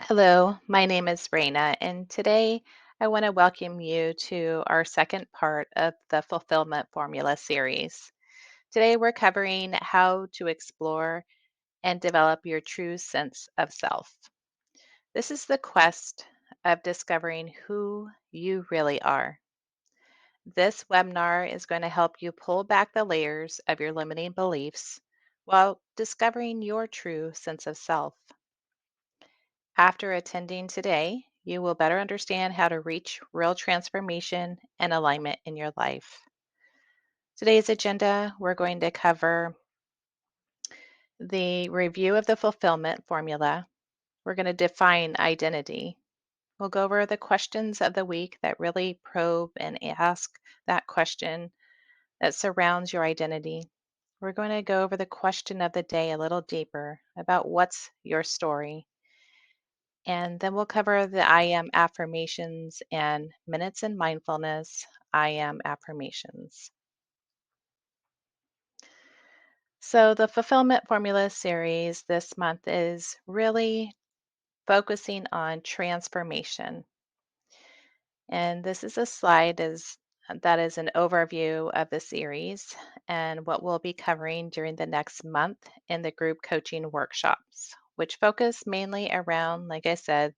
Hello, my name is Raina, and today I want to welcome you to our second part of the Fulfillment Formula series. Today we're covering how to explore and develop your true sense of self. This is the quest of discovering who you really are. This webinar is going to help you pull back the layers of your limiting beliefs while discovering your true sense of self. After attending today, you will better understand how to reach real transformation and alignment in your life. Today's agenda, we're going to cover the review of the fulfillment formula. We're going to define identity. We'll go over the questions of the week that really probe and ask that question that surrounds your identity. We're going to go over the question of the day a little deeper about what's your story. And then we'll cover the I am affirmations and minutes in mindfulness I am affirmations. So, the Fulfillment Formula series this month is really focusing on transformation. And this is a slide that is an overview of the series and what we'll be covering during the next month in the group coaching workshops, which focus mainly around, like I said,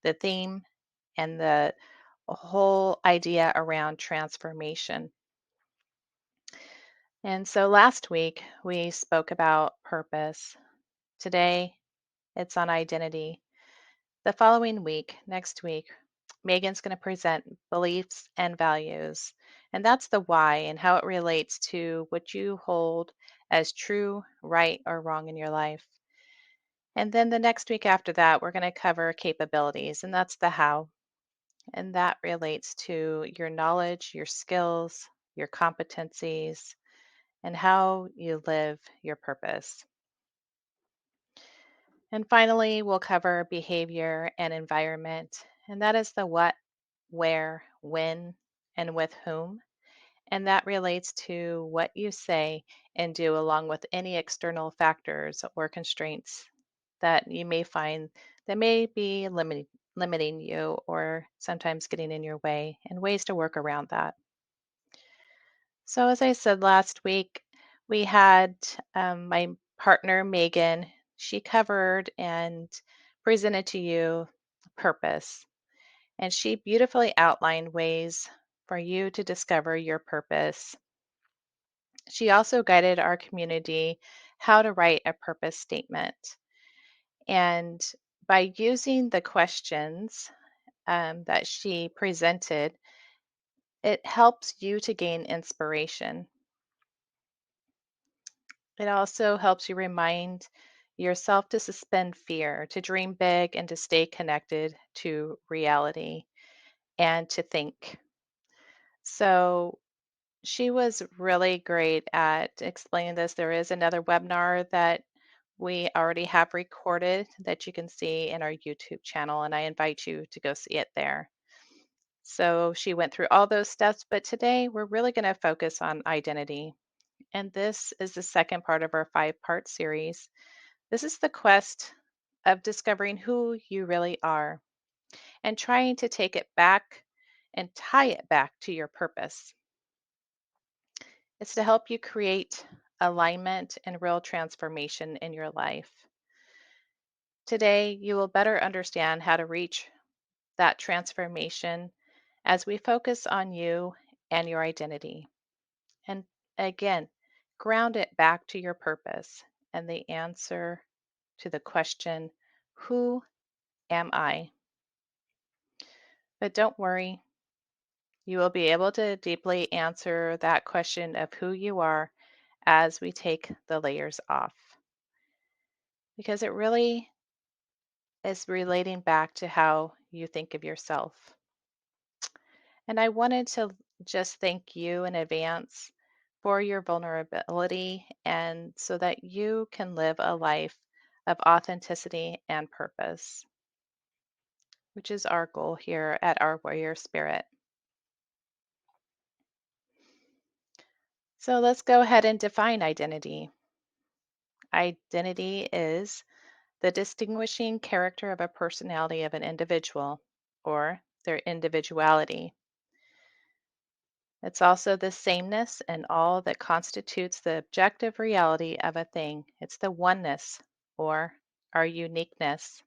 the theme and the whole idea around transformation. And so last week we spoke about purpose. Today it's on identity. The following week, next week, Megan's going to present beliefs and values. And that's the why and how it relates to what you hold as true, right, or wrong in your life. And then the next week after that, we're going to cover capabilities, and that's the how. And that relates to your knowledge, your skills, your competencies, and how you live your purpose. And finally, we'll cover behavior and environment. And that is the what, where, when, and with whom. And that relates to what you say and do, along with any external factors or constraints that you may find that may be limiting you or sometimes getting in your way, and ways to work around that. So, as I said last week, we had my partner, Megan, she covered and presented to you purpose. And she beautifully outlined ways for you to discover your purpose. She also guided our community how to write a purpose statement. And by using the questions that she presented, it helps you to gain inspiration. It also helps you remind yourself to suspend fear, to dream big, and to stay connected to reality and to think. So she was really great at explaining this. There is another webinar that we already have recorded that you can see in our YouTube channel, and I invite you to go see it there. So she went through all those steps, but today we're really going to focus on identity. And this is the second part of our 5-part series. This is the quest of discovering who you really are and trying to take it back and tie it back to your purpose. It's to help you create alignment and real transformation in your life. Today, you will better understand how to reach that transformation as we focus on you and your identity. And again, ground it back to your purpose and the answer to the question, who am I? But don't worry, you will be able to deeply answer that question of who you are as we take the layers off. Because it really is relating back to how you think of yourself. And I wanted to just thank you in advance for your vulnerability and so that you can live a life of authenticity and purpose, which is our goal here at Our Warrior Spirit. So let's go ahead and define identity. Identity is the distinguishing character of a personality of an individual or their individuality. It's also the sameness and all that constitutes the objective reality of a thing. It's the oneness or our uniqueness.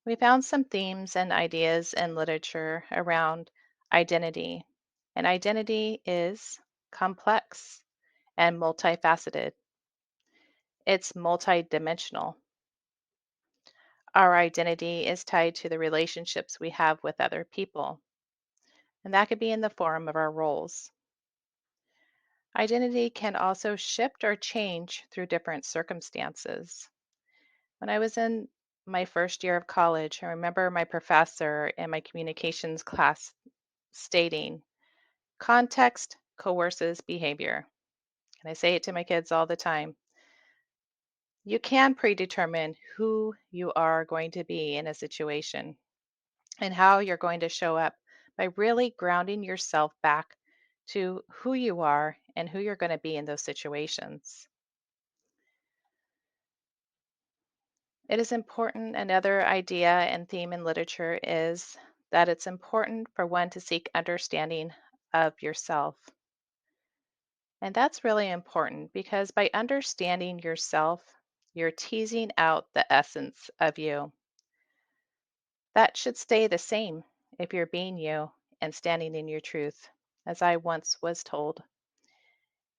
We found some themes and ideas in literature around identity, and identity is complex and multifaceted. It's multidimensional. Our identity is tied to the relationships we have with other people, and that could be in the form of our roles. Identity can also shift or change through different circumstances. When I was in my first year of college, I remember my professor in my communications class stating, context coerces behavior. And I say it to my kids all the time. You can predetermine who you are going to be in a situation and how you're going to show up by really grounding yourself back to who you are and who you're going to be in those situations. It is important, another idea and theme in literature is that it's important for one to seek understanding of yourself. And that's really important because by understanding yourself, you're teasing out the essence of you. That should stay the same if you're being you and standing in your truth, as I once was told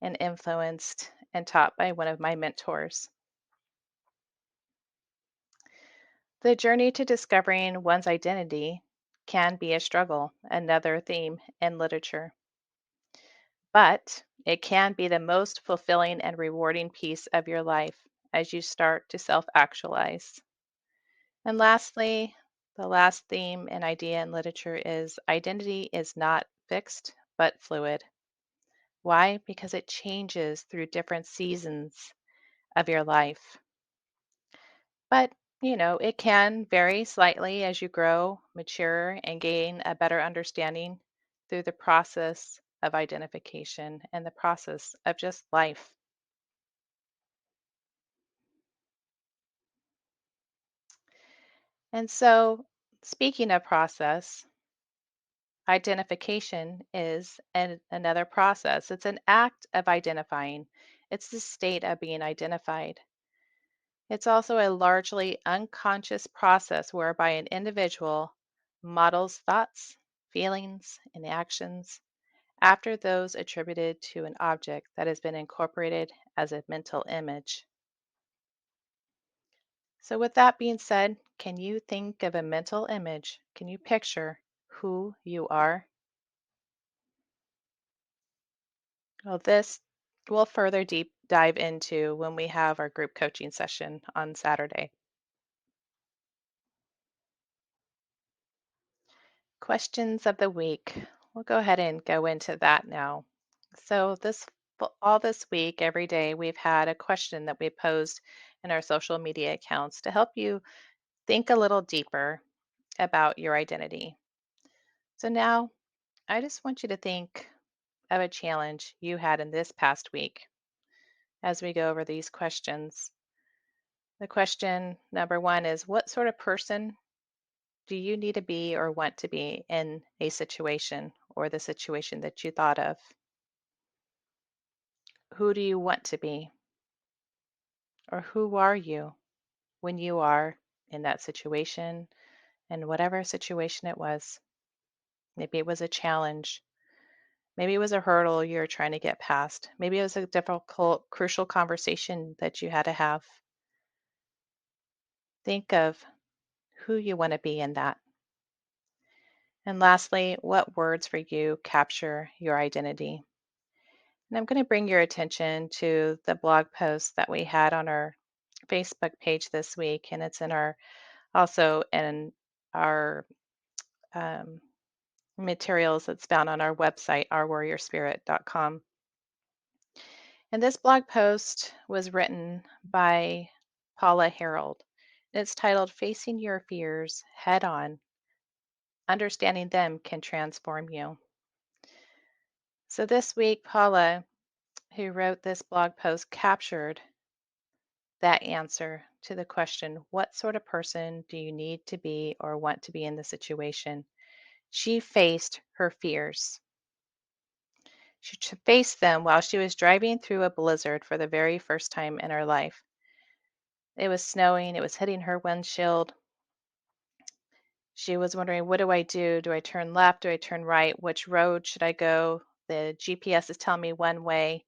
and influenced and taught by one of my mentors. The journey to discovering one's identity can be a struggle, another theme in literature, but it can be the most fulfilling and rewarding piece of your life as you start to self actualize. And lastly, the last theme and idea in literature is identity is not fixed but fluid. Why? Because it changes through different seasons of your life. But, it can vary slightly as you grow, mature, and gain a better understanding through the process of identification and the process of just life. And so, speaking of process, identification is another process. It's an act of identifying, it's the state of being identified. It's also a largely unconscious process whereby an individual models thoughts, feelings, and actions after those attributed to an object that has been incorporated as a mental image. So, with that being said, can you think of a mental image? Can you picture who you are? Well, this we'll further deep dive into when we have our group coaching session on Saturday. Questions of the week. We'll go ahead and go into that now. So all this week, every day, we've had a question that we posed in our social media accounts to help you think a little deeper about your identity. So now I just want you to think of a challenge you had in this past week as we go over these questions. The question number one is, what sort of person do you need to be or want to be in a situation or the situation that you thought of? Who do you want to be? Or who are you when you are in that situation and whatever situation it was? Maybe it was a challenge. Maybe it was a hurdle you're trying to get past. Maybe it was a difficult, crucial conversation that you had to have. Think of who you want to be in that. And lastly, what words for you capture your identity? And I'm going to bring your attention to the blog post that we had on our Facebook page this week, and it's in our also in our um, materials that's found on our website, ourwarriorspirit.com. And this blog post was written by Paula Harold. It's titled Facing Your Fears Head On. Understanding them can transform you. So this week, Paula, who wrote this blog post, captured that answer to the question, what sort of person do you need to be or want to be in the situation? She faced her fears. Faced them while she was driving through a blizzard for the very first time in her life. It was snowing, it was hitting her windshield. She was wondering, what do I do? Do I turn left? Do I turn right? Which road should I go? The GPS is telling me one way.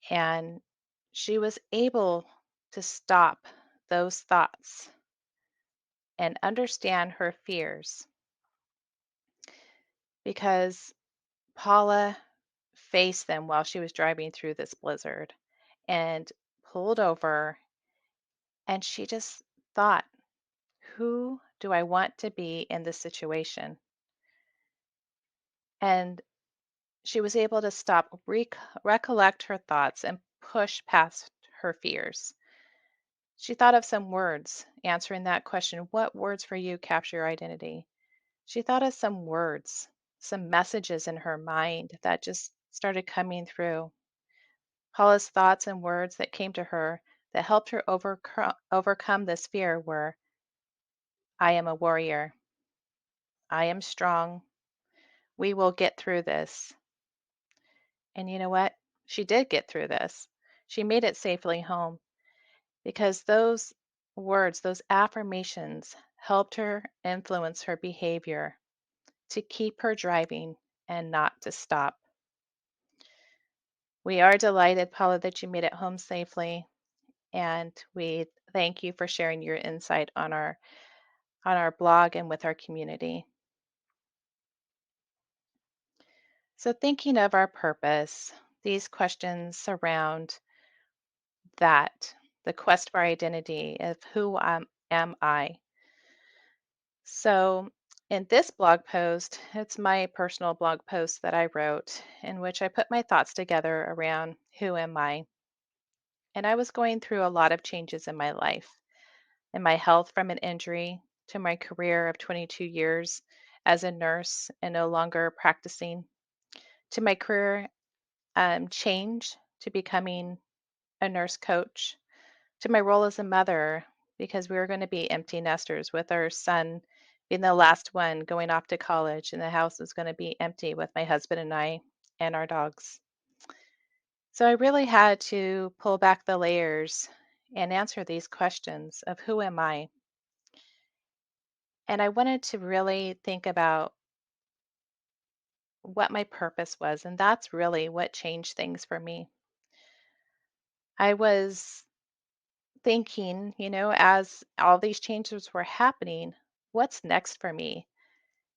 And she was able to stop those thoughts and understand her fears because Paula faced them while she was driving through this blizzard and pulled over, and she just thought, who do I want to be in this situation? And she was able to stop, recollect her thoughts, and push past her fears. She thought of some words answering that question. What words for you capture your identity? She thought of some words, some messages in her mind that just started coming through. Paula's thoughts and words that came to her that helped her overcome this fear were, I am a warrior. I am strong. We will get through this. And you know what? She did get through this. She made it safely home because those words, those affirmations, helped her influence her behavior to keep her driving and not to stop. We are delighted, Paula, that you made it home safely, and we thank you for sharing your insight on our blog and with our community. So, thinking of our purpose, these questions surround that the quest for identity of am I. So, in this blog post, it's my personal blog post that I wrote in which I put my thoughts together around who am I. And I was going through a lot of changes in my life, in my health from an injury to my career of 22 years as a nurse and no longer practicing, to my career change to becoming a nurse coach, to my role as a mother, because we were going to be empty nesters with our son being the last one going off to college, and the house was going to be empty with my husband and I and our dogs. So I really had to pull back the layers and answer these questions of who am I? And I wanted to really think about what my purpose was. And that's really what changed things for me. I was thinking, as all these changes were happening, what's next for me?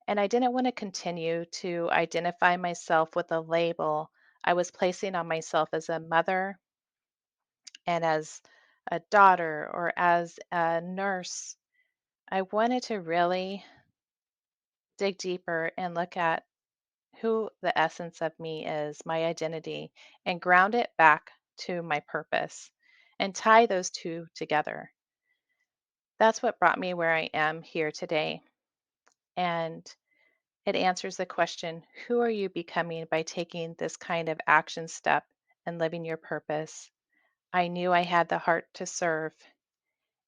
And I didn't want to continue to identify myself with a label I was placing on myself as a mother and as a daughter or as a nurse. I wanted to really dig deeper and look at who the essence of me is, my identity, and ground it back to my purpose and tie those two together. That's what brought me where I am here today. And it answers the question, who are you becoming by taking this kind of action step and living your purpose? I knew I had the heart to serve.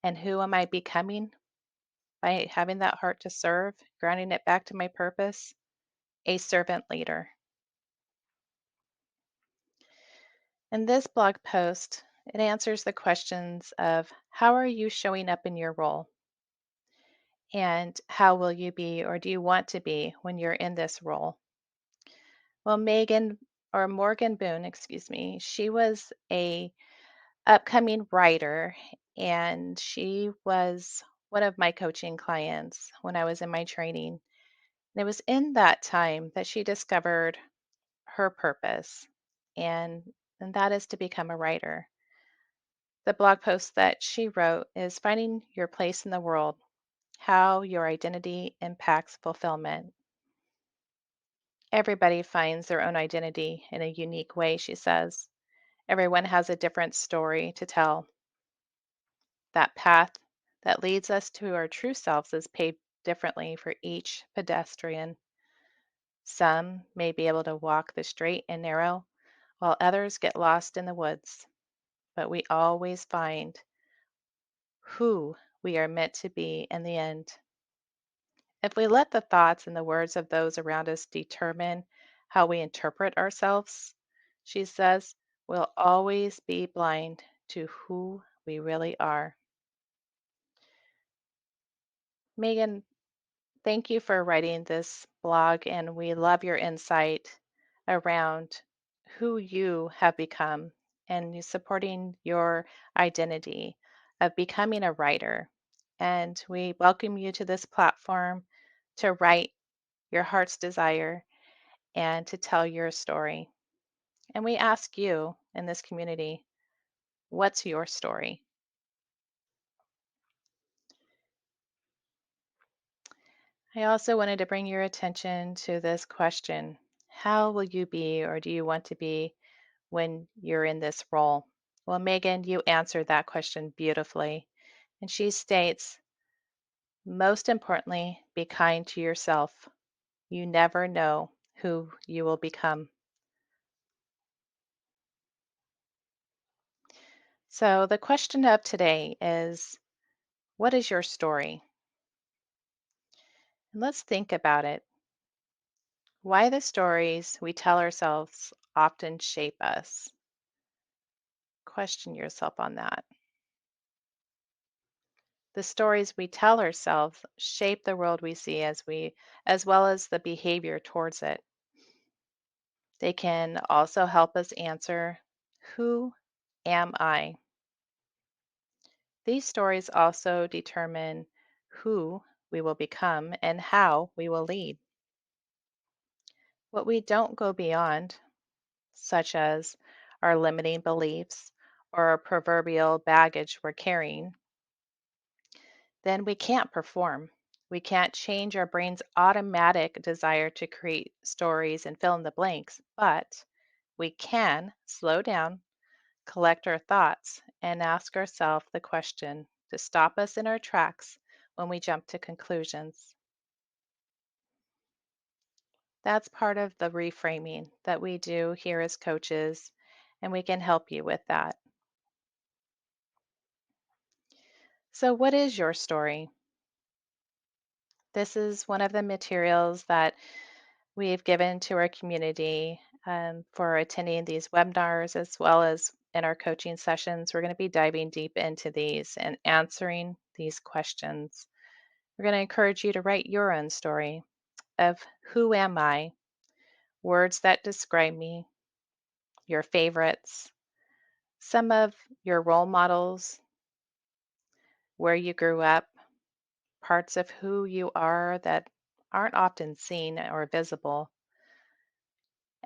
And who am I becoming by having that heart to serve, grounding it back to my purpose? A servant leader. In this blog post, it answers the questions of how are you showing up in your role? And how will you be or do you want to be when you're in this role? Well, Morgan Boone, excuse me, she was a upcoming writer and she was one of my coaching clients when I was in my training. And it was in that time that she discovered her purpose and that is to become a writer. The blog post that she wrote is Finding Your Place in the World: How Your Identity Impacts Fulfillment. Everybody finds their own identity in a unique way, she says. Everyone has a different story to tell. That path that leads us to our true selves is paved differently for each pedestrian. Some may be able to walk the straight and narrow, while others get lost in the woods. But we always find who we are meant to be in the end. If we let the thoughts and the words of those around us determine how we interpret ourselves, she says, we'll always be blind to who we really are. Megan, thank you for writing this blog, and we love your insight around who you have become and you supporting your identity of becoming a writer. And we welcome you to this platform to write your heart's desire and to tell your story. And we ask you in this community, what's your story? I also wanted to bring your attention to this question. How will you be, or do you want to be, when you're in this role? Well, Megan, you answered that question beautifully. And she states, most importantly, be kind to yourself. You never know who you will become. So, the question of today is, what is your story? And let's think about it. Why the stories we tell ourselves often shape us. Question yourself on that. The stories we tell ourselves shape the world we see as well as the behavior towards it. They can also help us answer, who am I? These stories also determine who we will become and how we will lead. What we don't go beyond, such as our limiting beliefs or our proverbial baggage we're carrying, then we can't perform. We can't change our brain's automatic desire to create stories and fill in the blanks, but we can slow down, collect our thoughts, and ask ourselves the question to stop us in our tracks when we jump to conclusions. That's part of the reframing that we do here as coaches, and we can help you with that. So, what is your story? This is one of the materials that we've given to our community for attending these webinars as well as in our coaching sessions. We're going to be diving deep into these and answering these questions. We're going to encourage you to write your own story of, who am I? Words that describe me, your favorites, some of your role models, where you grew up, parts of who you are that aren't often seen or visible,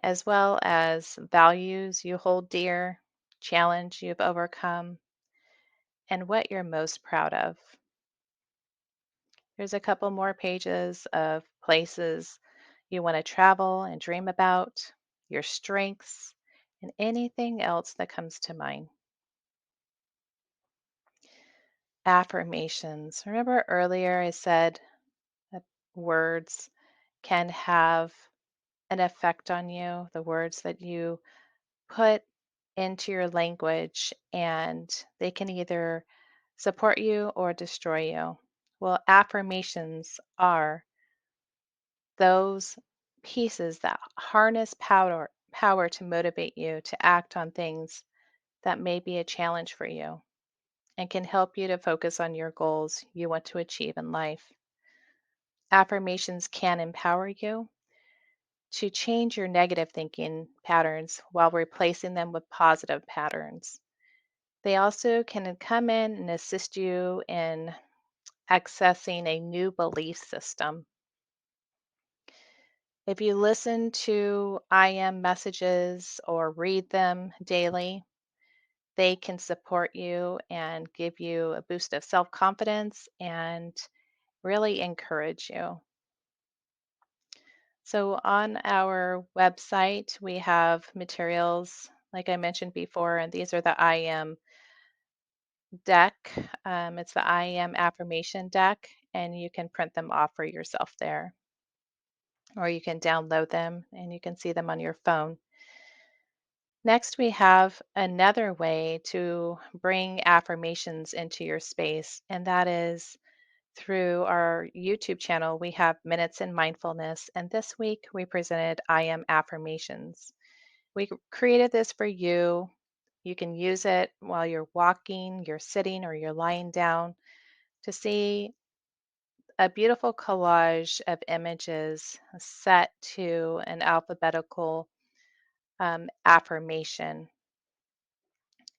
as well as values you hold dear, challenge you've overcome, and what you're most proud of. There's a couple more pages of places you want to travel and dream about, your strengths, and anything else that comes to mind. Affirmations. Remember earlier I said that words can have an effect on you, the words that you put into your language, and they can either support you or destroy you. Well, affirmations are those pieces that harness power to motivate you to act on things that may be a challenge for you and can help you to focus on your goals you want to achieve in life. Affirmations can empower you to change your negative thinking patterns while replacing them with positive patterns. They also can come in and assist you in accessing a new belief system. If you listen to I am messages or read them daily, they can support you and give you a boost of self confidence and really encourage you. So, on our website, we have materials, like I mentioned before, and these are the I am deck. It's the I am affirmation deck, and you can print them off for yourself there, or you can download them and you can see them on your phone. Next, we have another way to bring affirmations into your space, and that is through our YouTube channel. We have Minutes in Mindfulness, and this week we presented I Am Affirmations. We created this for you. You can use it while you're walking, you're sitting, or you're lying down to see a beautiful collage of images set to an alphabetical affirmation.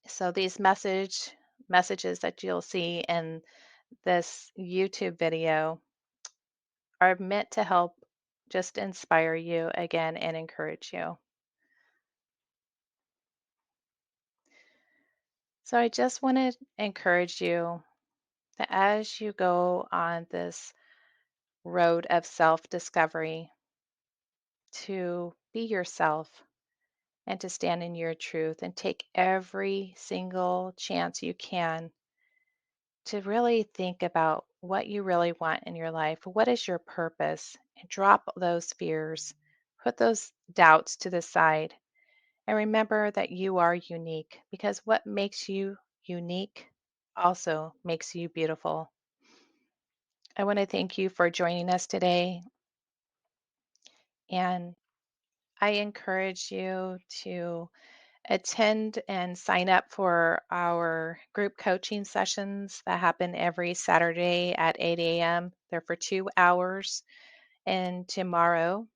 So these messages that you'll see in this YouTube video are meant to help just inspire you again and encourage you. So I just want to encourage you that as you go on this road of self-discovery, to be yourself and to stand in your truth and take every single chance you can to really think about what you really want in your life. What is your purpose? And drop those fears, put those doubts to the side, and remember that you are unique because what makes you unique also makes you beautiful. I want to thank you for joining us today, and I encourage you to attend and sign up for our group coaching sessions that happen every Saturday at 8 a.m. They're for 2 hours. And tomorrow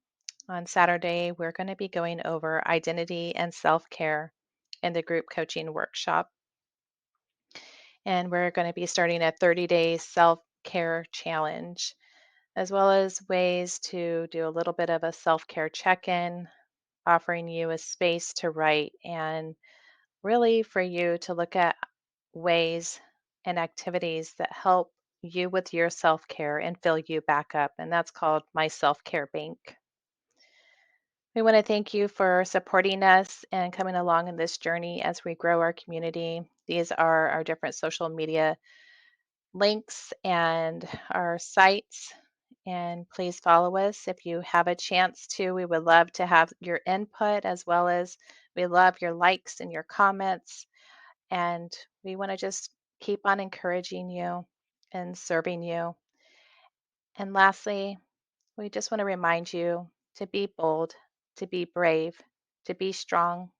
on Saturday, we're going to be going over identity and self care in the group coaching workshop. And we're going to be starting a 30-day self care challenge, as well as ways to do a little bit of a self care check in, offering you a space to write and really for you to look at ways and activities that help you with your self care and fill you back up. And that's called My Self Care Bank. We want to thank you for supporting us and coming along in this journey as we grow our community. These are our different social media links and our sites. And please follow us if you have a chance to. We would love to have your input as well as we love your likes and your comments. And we want to just keep on encouraging you and serving you. And lastly, we just want to remind you to be bold, to be brave, to be strong,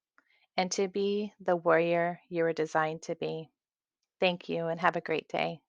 and to be the warrior you were designed to be. Thank you and have a great day.